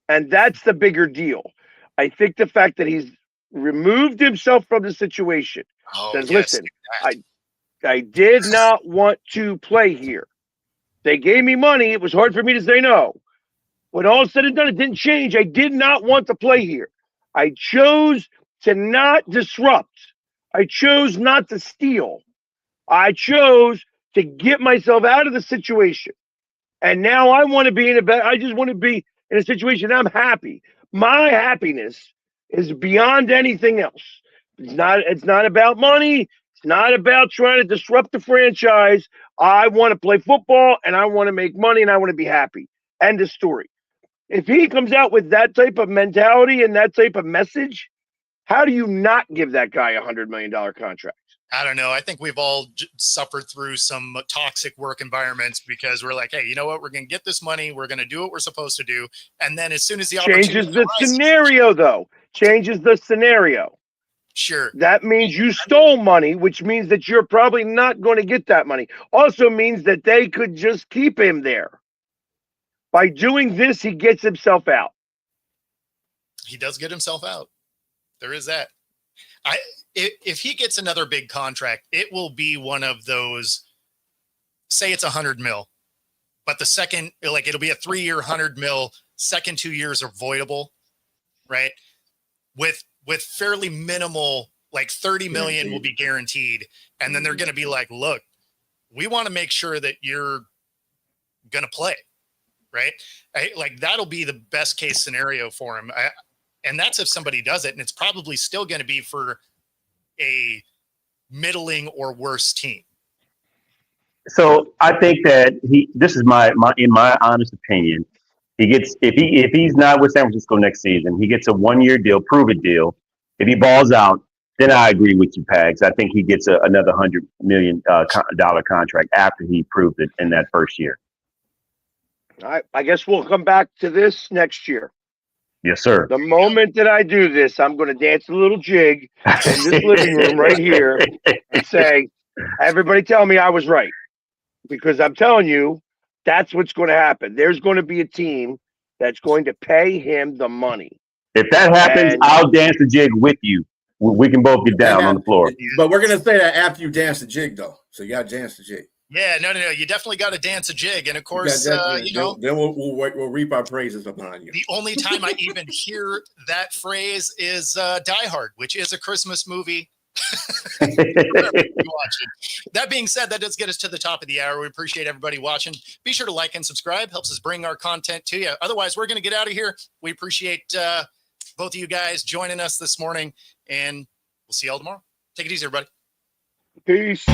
And that's the bigger deal. I think the fact that he's removed himself from the situation says, listen, I did not want to play here. They gave me money. It was hard for me to say no. When all said and done, it didn't change. I did not want to play here. I chose to not disrupt. I chose not to steal. I chose to get myself out of the situation. And now I want to be I just want to be in a situation I'm happy. My happiness is beyond anything else. It's not about money. It's not about trying to disrupt the franchise. I want to play football and I want to make money and I want to be happy. End of story. If he comes out with that type of mentality and that type of message, how do you not give that guy $100 million contract? I don't know. I think we've all suffered through some toxic work environments because we're like, hey, you know what? We're going to get this money. We're going to do what we're supposed to do. And then as soon as the changes the scenario, though, changes the scenario. Sure. That means you stole money, which means that you're probably not going to get that money. Also means that they could just keep him there. By doing this, he gets himself out. He does get himself out. There is that. If he gets another big contract, it will be one of those, say it's $100 million, but the second, like it'll be a 3-year $100 million, second 2 years are voidable, right? With fairly minimal, like $30 million will be guaranteed. And then they're going to be like, look, we want to make sure that you're going to play, right? Like that'll be the best case scenario for him. And that's if somebody does it. And it's probably still going to be for a middling or worse team. So I think that this is my in my honest opinion, he gets, if he's not with San Francisco next season, he gets a 1-year deal, prove it deal. If he balls out, then I agree with you, Pags. I think he gets another $100 million contract after he proved it in that first year. I guess we'll come back to this next year. Yes, sir. The moment that I do this, I'm going to dance a little jig in this living room right here and say, everybody tell me I was right. Because I'm telling you, that's what's going to happen. There's going to be a team that's going to pay him the money. If that happens, I'll dance the jig with you. We can both get down on the floor. But we're going to say that after you dance the jig, though. So you got to dance the jig. Yeah, no. You definitely got to dance a jig. And of course, then we'll reap our praises upon you. The only time I even hear that phrase is Die Hard, which is a Christmas movie. That being said, that does get us to the top of the hour. We appreciate everybody watching. Be sure to like and subscribe. Helps us bring our content to you. Otherwise, we're going to get out of here. We appreciate both of you guys joining us this morning, and we'll see y'all tomorrow. Take it easy, everybody. Peace.